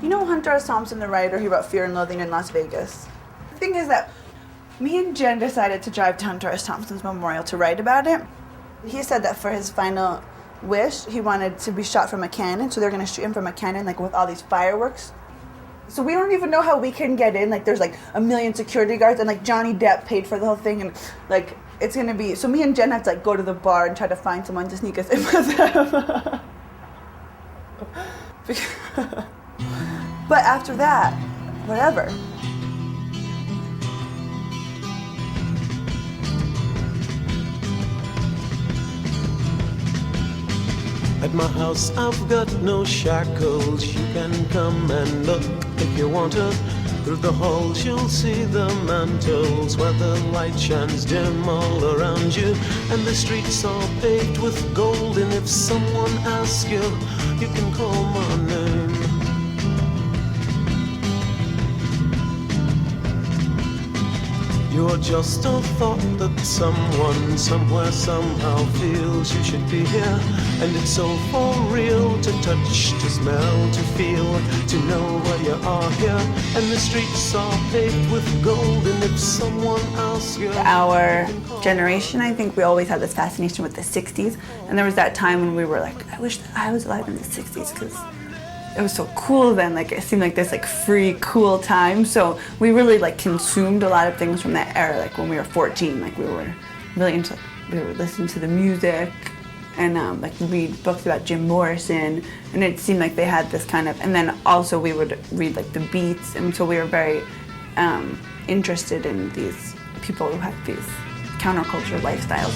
You know Hunter S. Thompson, the writer, he wrote Fear and Loathing in Las Vegas? The thing is that me and Jen decided to drive to Hunter S. Thompson's memorial to write about it. He said that for his final wish, he wanted to be shot from a cannon, so they're going to shoot him from a cannon, like with all these fireworks. So we don't even know how we can get in. Like, there's like 1 million security guards, and like Johnny Depp paid for the whole thing, and like it's going to be. So me and Jen have to like go to the bar and try to find someone to sneak us in with them. But after that, whatever. At my house I've got no shackles. You can come and look if you want to. Through the halls you'll see the mantles where the light shines dim all around you. And the streets are paved with gold. And if someone asks you, you can call my name. You're just a thought that someone, somewhere, somehow feels you should be here. And it's so for real to touch, to smell, to feel, to know where you are here. And the streets are paved with gold. And if someone asks you... Our generation, I think we always had this fascination with the 60s. And there was that time when we were like, I wish that I was alive in the 60s because it was so cool then. Like, it seemed like this like free, cool time. So we really like consumed a lot of things from that era. Like when we were 14, like we were really into, we would listen to the music and like read books about Jim Morrison. And it seemed like they had this kind of, and then also we would read like the Beats. And so we were very interested in these people who had these counterculture lifestyles.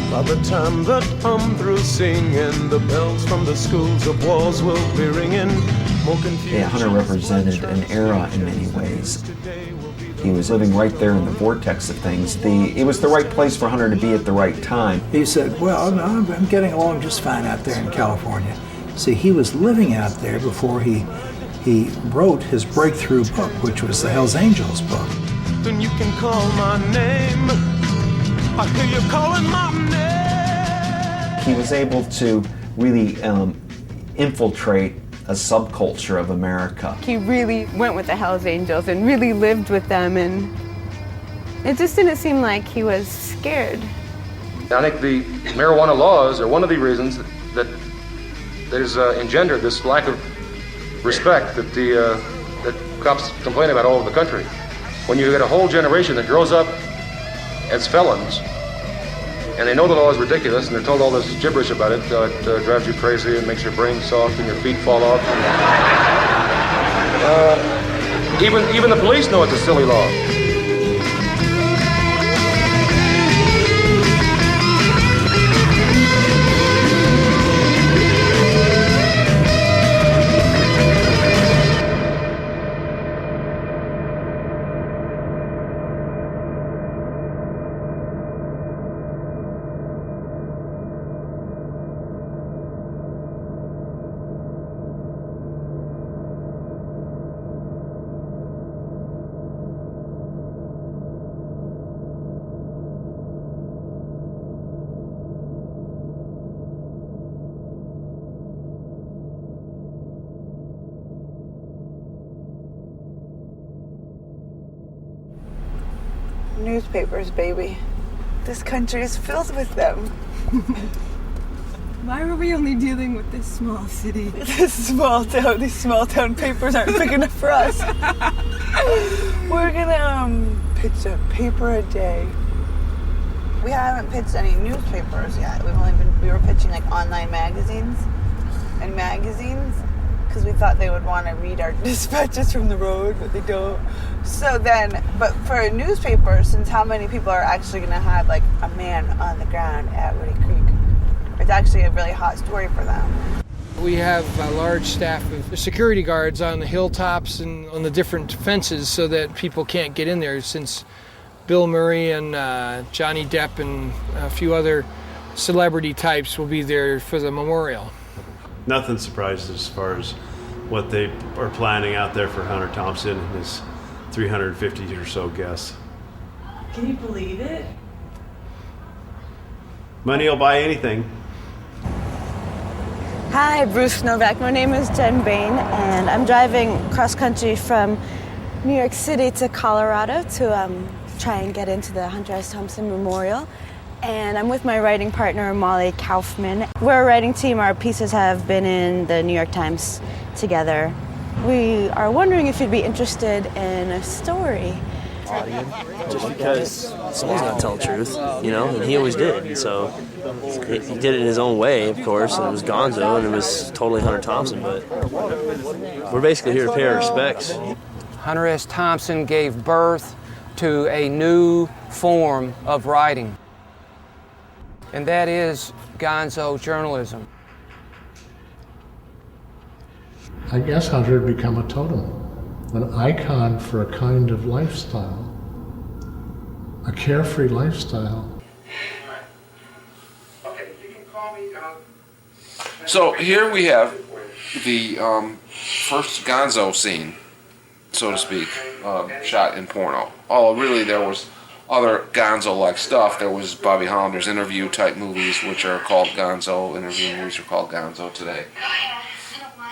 By the time that I'm through singing, the bells from the schools of wars will be ringing. More confusion. Yeah, Hunter represented an era in many ways. He was living right there in the vortex of things. It was the right place for Hunter to be at the right time. He said, well, I'm getting along just fine out there in California. See, he was living out there before he wrote his breakthrough book, which was the Hells Angels book. Then you can call my name. I hear you calling my name. He was able to really infiltrate a subculture of America. He really went with the Hells Angels and really lived with them, and it just didn't seem like he was scared. I think the marijuana laws are one of the reasons that there's engendered this lack of respect that that cops complain about all over the country. When you get a whole generation that grows up as felons, and they know the law is ridiculous, and they're told all this gibberish about it, it drives you crazy and makes your brain soft and your feet fall off. Even the police know it's a silly law. Newspapers, baby. This country is filled with them. Why are we only dealing with this small city? This small town, these small town papers aren't big enough for us. We're gonna pitch a paper a day. We haven't pitched any newspapers yet. We were pitching like online magazines because we thought they would want to read our dispatches from the road, but they don't. So then, but for a newspaper, since how many people are actually going to have like a man on the ground at Woody Creek, it's actually a really hot story for them. We have a large staff of security guards on the hilltops and on the different fences so that people can't get in there, since Bill Murray and Johnny Depp and a few other celebrity types will be there for the memorial. nothing surprises as far as what they are planning out there for Hunter Thompson and his 350 or so guests. Can you believe it? Money will buy anything. Hi, Bruce Novak. My name is Jen Bain, and I'm driving cross country from New York City to Colorado to try and get into the Hunter S. Thompson Memorial. And I'm with my writing partner, Molly Kaufman. We're a writing team. Our pieces have been in the New York Times together. We are wondering if you'd be interested in a story. Just because someone's got to tell the truth, you know, and he always did. And so he did it in his own way, of course, and it was Gonzo, and it was totally Hunter Thompson, but we're basically here to pay our respects. Hunter S. Thompson gave birth to a new form of writing, and that is Gonzo journalism. I guess Hunter had become a totem, an icon for a kind of lifestyle, a carefree lifestyle. So here we have the first Gonzo scene, so to speak, shot in porno. Oh, really, there was other Gonzo-like stuff. There was Bobby Hollander's interview type movies, which are called Gonzo. Interview movies are called Gonzo today.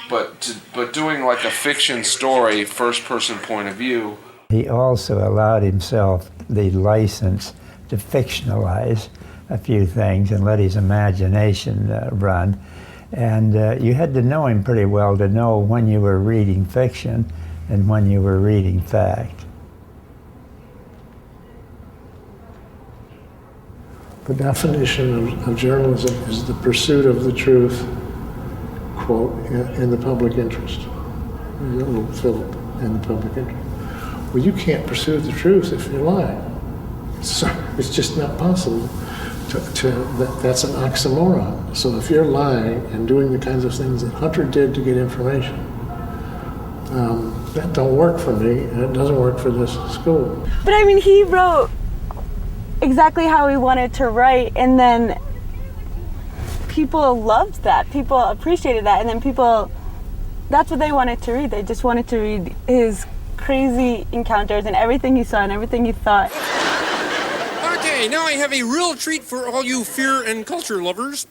But doing like a fiction story, first-person point of view. He also allowed himself the license to fictionalize a few things and let his imagination run. And you had to know him pretty well to know when you were reading fiction and when you were reading fact. The definition of journalism is the pursuit of the truth, quote, in the public interest. Little Philip, in the public interest. Well, you can't pursue the truth if you're lying. So it's just not possible. That's an oxymoron. So if you're lying and doing the kinds of things that Hunter did to get information, that don't work for me, and it doesn't work for this school. But I mean, he wrote exactly how he wanted to write, and then people loved that. People appreciated that, and then people, that's what they wanted to read. They just wanted to read his crazy encounters and everything he saw and everything he thought. Okay, now I have a real treat for all you fear and culture lovers.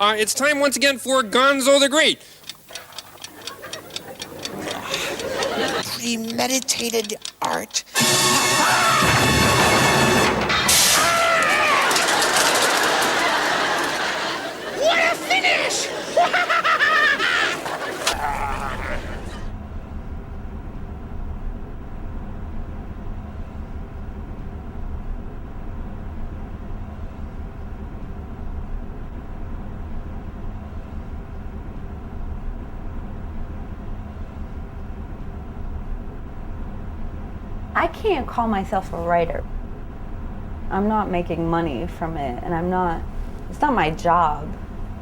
It's time once again for Gonzo the Great. Premeditated art. What a finish! I can't call myself a writer. I'm not making money from it, and it's not my job.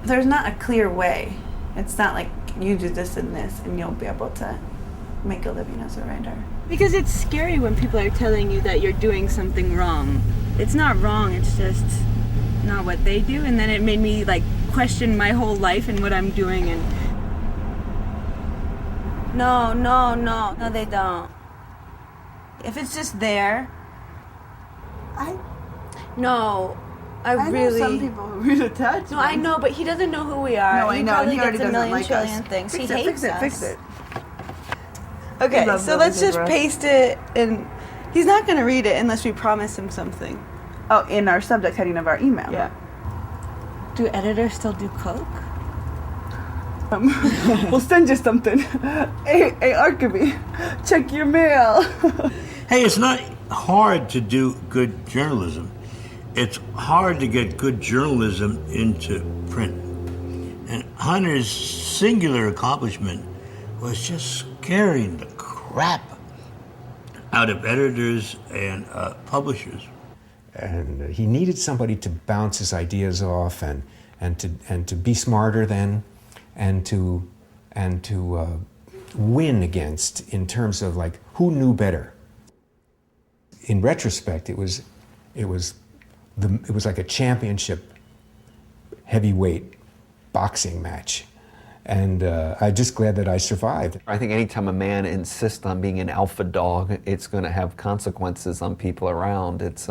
There's not a clear way. It's not like you do this and this and you'll be able to make a living as a writer. Because it's scary when people are telling you that you're doing something wrong. It's not wrong, it's just not what they do, and then it made me like question my whole life and what I'm doing. And no, they don't. If it's just there, I know some people who read attachments. No, I know, but he doesn't know who we are. No, I know. He already gets a doesn't million like trillion us. things. Fix He hates us. Fix it. Okay, so let's just paste it, and he's not going to read it unless we promise him something. Oh, in our subject heading of our email. Yeah. Do editors still do coke? We'll send you something. Hey, Archibald, check your mail. Hey, it's not hard to do good journalism. It's hard to get good journalism into print. And Hunter's singular accomplishment was just scaring the crap out of editors and publishers. And he needed somebody to bounce his ideas off and to be smarter than, and to win against in terms of like who knew better. In retrospect, it was like a championship heavyweight boxing match, And I'm just glad that I survived. I think anytime a man insists on being an alpha dog, it's going to have consequences on people around. It's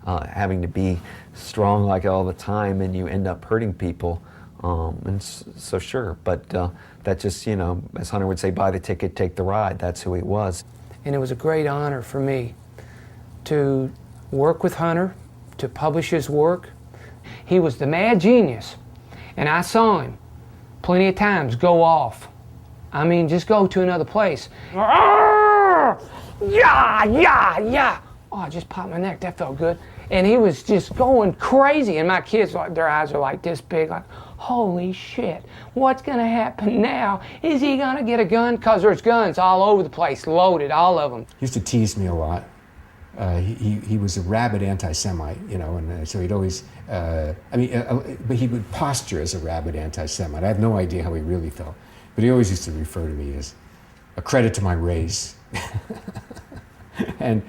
having to be strong like all the time, and you end up hurting people. And so sure, but that just, you know, as Hunter would say, buy the ticket, take the ride. That's who he was. And it was a great honor for me to work with Hunter, to publish his work. He was the mad genius, and I saw him plenty of times go off. I mean, just go to another place. Yeah, yeah, yeah. Oh, I just popped my neck. That felt good. And he was just going crazy. And my kids, like, their eyes are like this big, like, holy shit, what's gonna happen now? Is he gonna get a gun? Because there's guns all over the place, loaded, all of them. He used to tease me a lot. He was a rabid anti-Semite, you know, and so he'd always, but he would posture as a rabid anti-Semite. I have no idea how he really felt, but he always used to refer to me as a credit to my race. And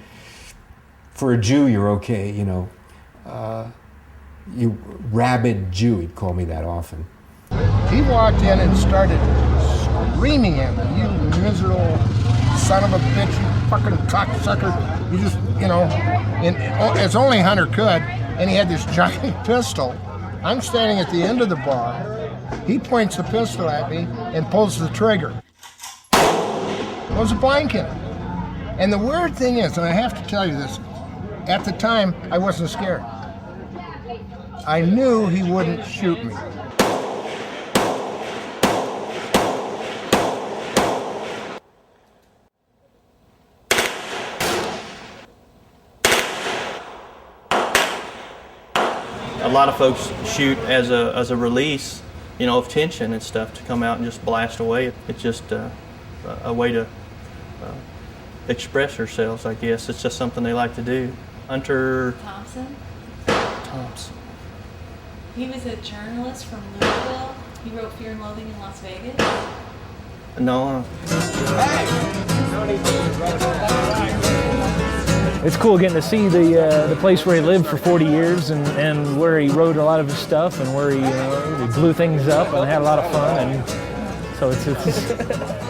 for a Jew, you're okay, you know. You rabid Jew, he'd call me that often. He walked in and started screaming at me, "You miserable son of a bitch, you fucking cocksucker." You just, you know, and as only Hunter could, and he had this giant pistol. I'm standing at the end of the bar. He points the pistol at me and pulls the trigger. It was a blanket. And the weird thing is, and I have to tell you this, at the time, I wasn't scared. I knew he wouldn't shoot me. A lot of folks shoot as a release, you know, of tension and stuff, to come out and just blast away. It's just a way to express yourselves, I guess. It's just something they like to do. Hunter Thompson. He was a journalist from Louisville. He wrote Fear and Loathing in Las Vegas. No. It's cool getting to see the place where he lived for 40 years and where he wrote a lot of his stuff and where he blew things up and had a lot of fun. And so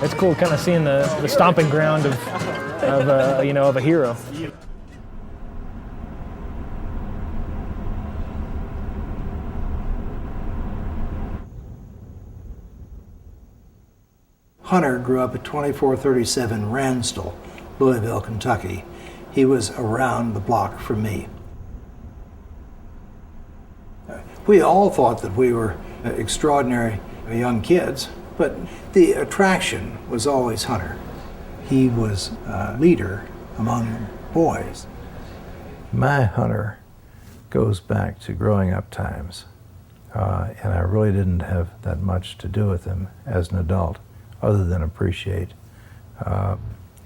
it's cool kind of seeing the stomping ground of a hero. Hunter grew up at 2437 Ransdell, Louisville, Kentucky. He was around the block from me. We all thought that we were extraordinary young kids, but the attraction was always Hunter. He was a leader among boys. My Hunter goes back to growing up times, and I really didn't have that much to do with him as an adult, other than appreciate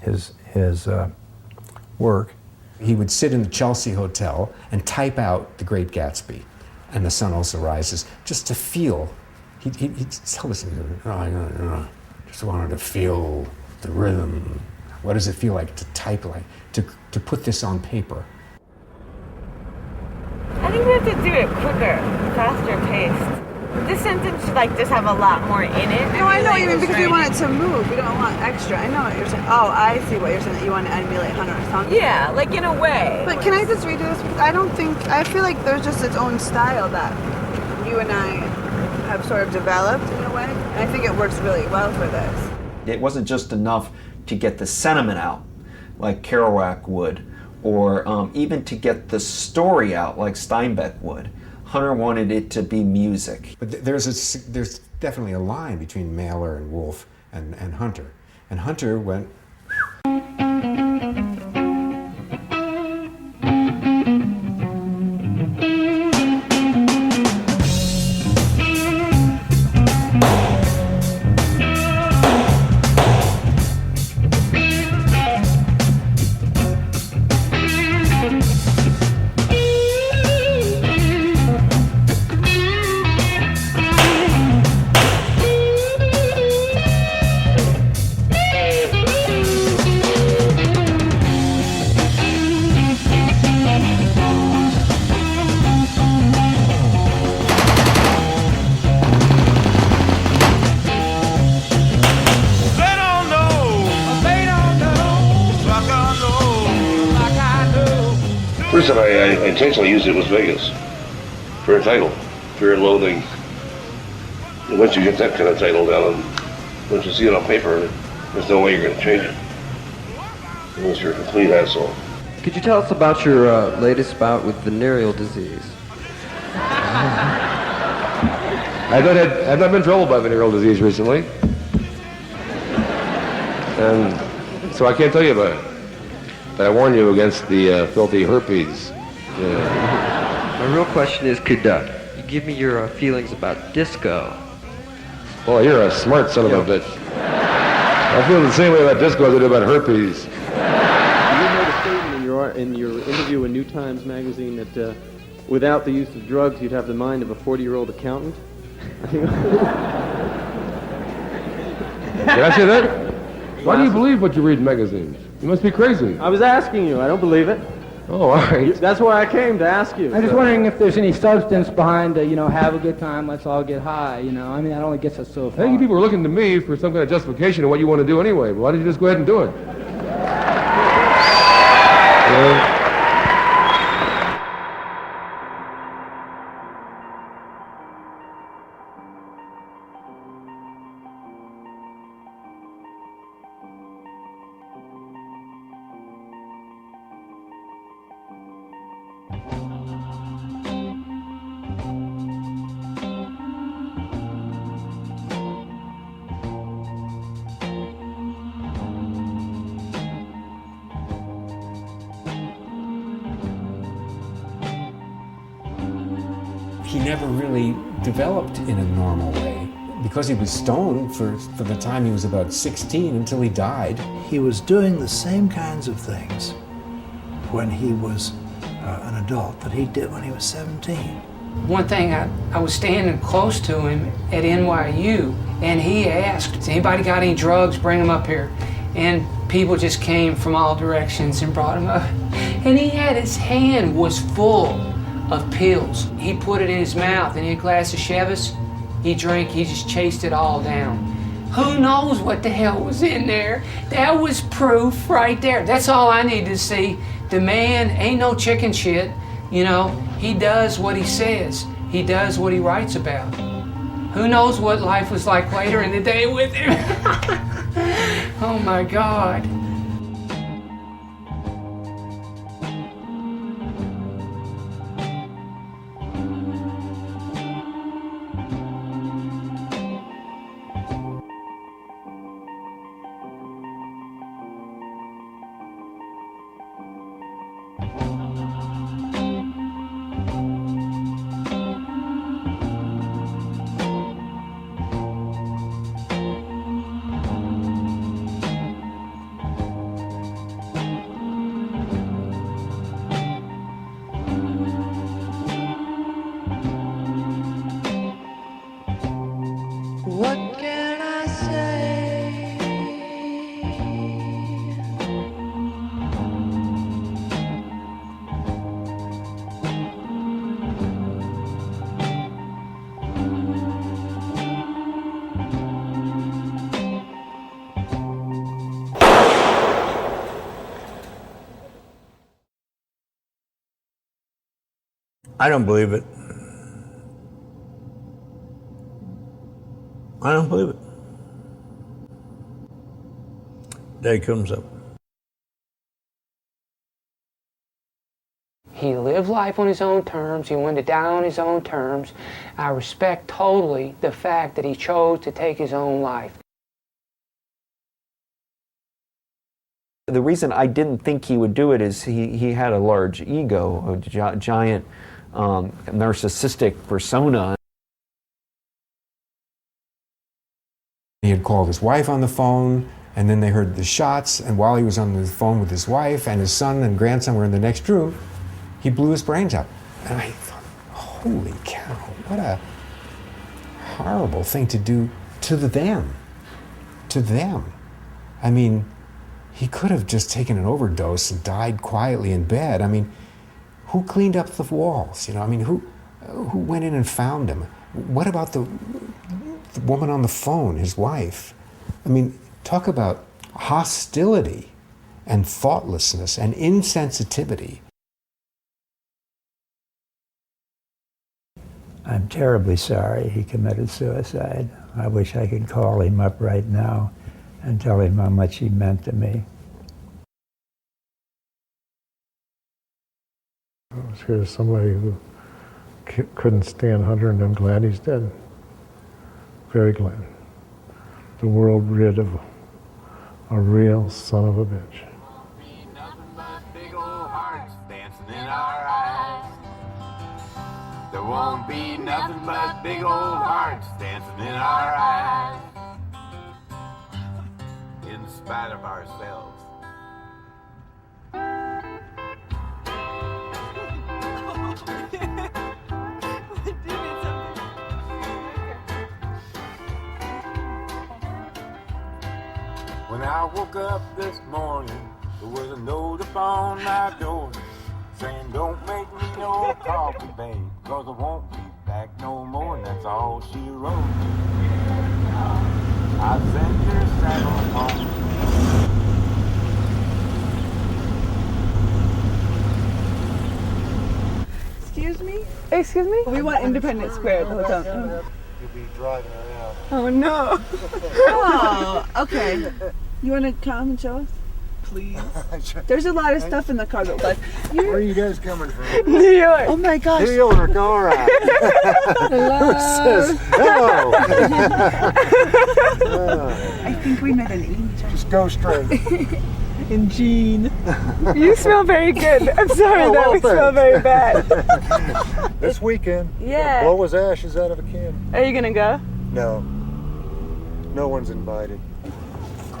his work. He would sit in the Chelsea Hotel and type out The Great Gatsby and The Sun Also Rises, just to feel. He'd tell us, I just wanted to feel the rhythm. What does it feel like to type, like to put this on paper? I think we have to do it quicker, faster paced. This sentence should just have a lot more in it. No, I know what you mean, because we want it to move. We don't want extra. I know what you're saying. Oh, I see what you're saying, that you want to emulate Hunter Thompson. Yeah, in a way. But can I just redo this? Because I feel like there's just its own style that you and I have sort of developed in a way. And I think it works really well for this. It wasn't just enough to get the sentiment out, like Kerouac would, or even to get the story out, like Steinbeck would. Hunter wanted it to be music. But there's definitely a line between Mailer and Wolfe and Hunter. And Hunter went, first time I intentionally used it was Vegas for a title, Fear and Loathing. And once you get that kind of title down, once you see it on paper, there's no way you're going to change it unless you're a complete asshole. Could you tell us about your latest bout with venereal disease? I've not been troubled by venereal disease recently, and so I can't tell you about it. But I warn you against the filthy herpes. My real question is, could you give me your feelings about disco? Well, you're a smart son of a bitch. I feel the same way about disco as I do about herpes. You made a statement in your interview in New Times magazine that without the use of drugs, you'd have the mind of a 40-year-old accountant. Did I say that? Why do you believe what you read in magazines? You must be crazy. I was asking you. I don't believe it. Oh, all right. That's why I came, to ask you. I'm just wondering if there's any substance behind, have a good time, let's all get high, I mean, that only gets us so far. I think people are looking to me for some kind of justification of what you want to do anyway. But why don't you just go ahead and do it? He never really developed in a normal way because he was stoned for the time he was about 16 until he died. He was doing the same kinds of things when he was an adult that he did when he was 17. One thing, I was standing close to him at NYU, and he asked, "Has anybody got any drugs? Bring them up here." And people just came from all directions and brought him up. And he had, his hand was full of pills. He put it in his mouth, and he had a glass of Chivas. He drank, he just chased it all down. Who knows what the hell was in there? That was proof right there. That's all I need to see. The man ain't no chicken shit. He does what he says. He does what he writes about. Who knows what life was like later in the day with him? Oh my God. What can I say? I don't believe it. I don't believe it. Day comes up. He lived life on his own terms. He wanted to die on his own terms. I respect totally the fact that he chose to take his own life. The reason I didn't think he would do it is he had a large ego, a giant narcissistic persona. He had called his wife on the phone, and then they heard the shots, and while he was on the phone with his wife and his son and grandson were in the next room, he blew his brains out. And I thought, holy cow, what a horrible thing to do to them. To them. I mean, he could have just taken an overdose and died quietly in bed. I mean, who cleaned up the walls? I mean, who went in and found him? What about the woman on the phone, his wife? I mean, talk about hostility and thoughtlessness and insensitivity. I'm terribly sorry he committed suicide. I wish I could call him up right now and tell him how much he meant to me. Here's somebody who couldn't stand Hunter, and I'm glad he's dead. Very glad. The world rid of a real son of a bitch. There won't be nothing but big old hearts dancing in our eyes, in spite of ourselves. When I woke up this morning, there was a note upon my door saying, don't make me no coffee, babe, cause I won't be back no more, and that's all she wrote. I sent her saddle home. Excuse me? Excuse me? We want Independence Square at the hotel. You'll be driving around. Oh no. Oh, okay. You want to come and show us? Please. There's a lot of stuff in the car that like. Where are you guys coming from? New York. Oh my gosh. New York, all right. Hello. Says hello. I think we met an angel. Just go straight. And Jean. You smell very good. I'm sorry Oh, that well, we smell very bad. This weekend, Yeah. blow his ashes out of a can. Are you gonna go? No. No one's invited.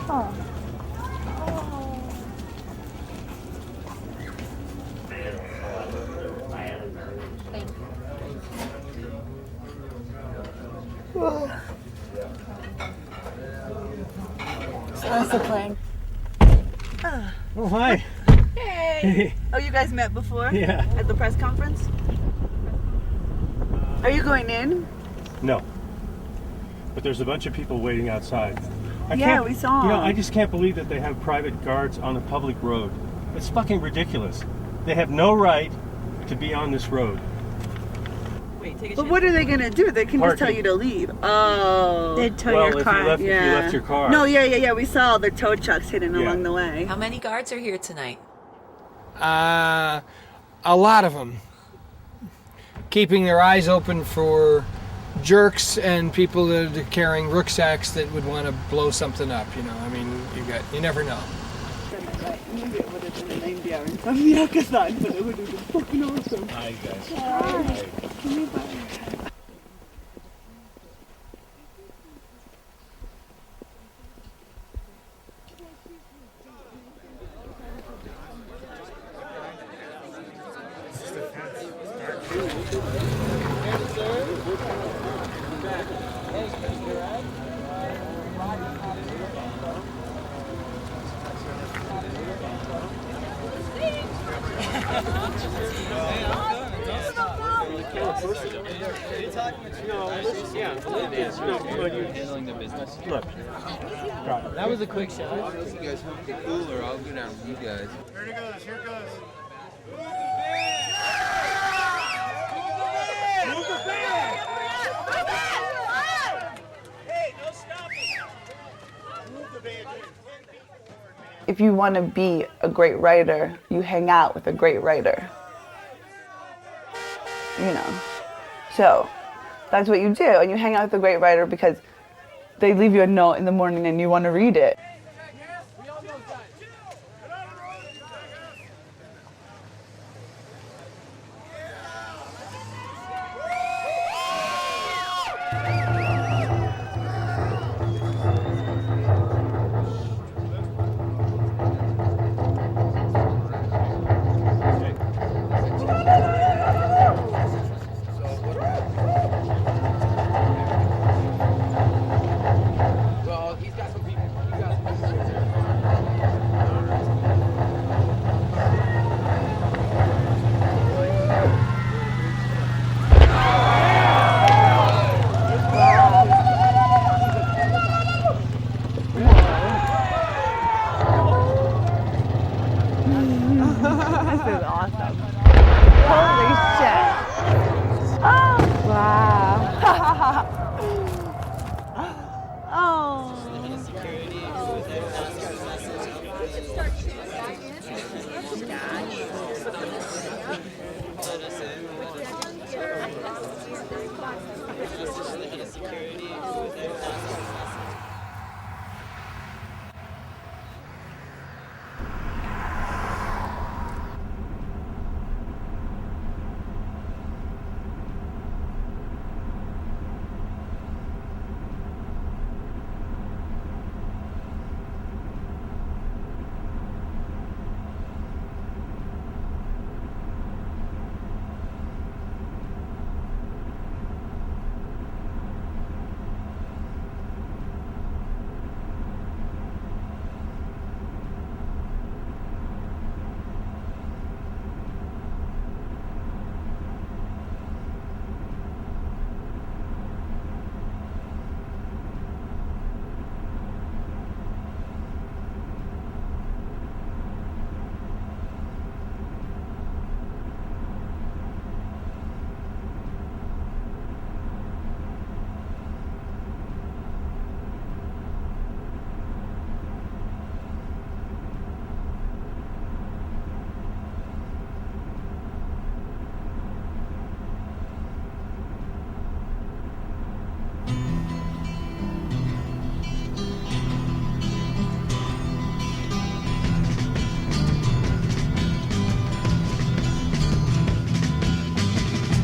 Oh. So that's the plan. Oh, hi. Hey. Oh, you guys met before? Yeah. At the press conference? Are you going in? No. But there's a bunch of people waiting outside. Yeah, we saw You know, them. I just can't believe that they have private guards on a public road. It's fucking ridiculous. They have no right to be on this road. But what are they gonna do? They can just tell Parking. you to leave. Oh. They'd tow Well, if you left your car. No, yeah. We saw the tow trucks hidden Yeah. along the way. How many guards are here tonight? A lot of them. Keeping their eyes open for jerks and people that are carrying rucksacks that would want to blow something up, you know. I mean, you never know. Maybe it would have been an India or something, but it would have been fucking awesome. Hi, guys. Hi. Can you buy Handling the business. Look, that was a quick shot. You guys want to get cool, or I'll go down with you guys. Here it goes, here it goes. If you want to be a great writer, you hang out with a great writer. You know. So, that's what you do. And you hang out with a great writer because they leave you a note in the morning and you want to read it. Well, he's got some people. He's got some people. This is awesome. Holy shit. Oh. Wow. Oh.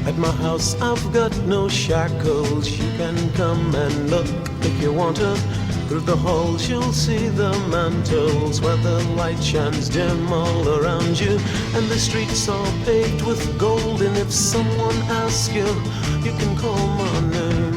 At my house I've got no shackles. You can come and look if you want to. Through the halls you'll see the mantles where the light shines dim all around you. And the streets are paved with gold. And if someone asks you, you can call my name.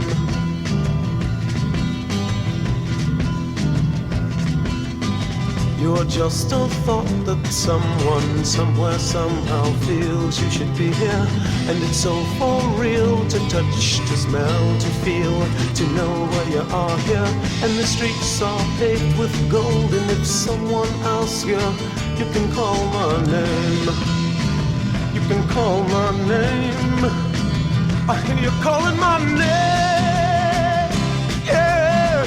You're just a thought that someone, somewhere, somehow feels you should be here. And it's so for real to touch, to smell, to feel, to know where you are here. And the streets are paved with gold. And if someone asks you, you can call my name. You can call my name. I hear you calling my name. Yeah.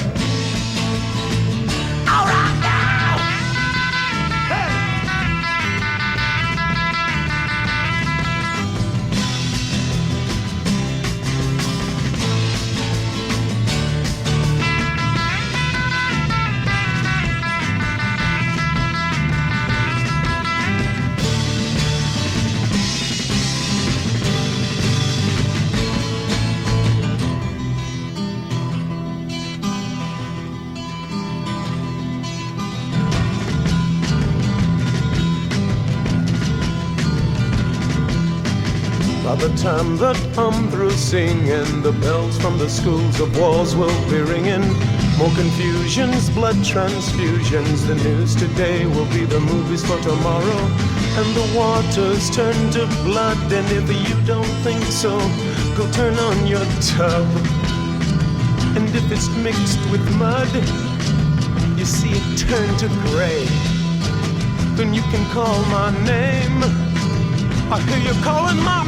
All right now. By the time that I'm through singing, the bells from the schools of walls will be ringing. More confusions, blood transfusions. The news today will be the movies for tomorrow. And the waters turn to blood. And if you don't think so, go turn on your tub. And if it's mixed with mud, you see it turn to gray. Then you can call my name. I hear you calling my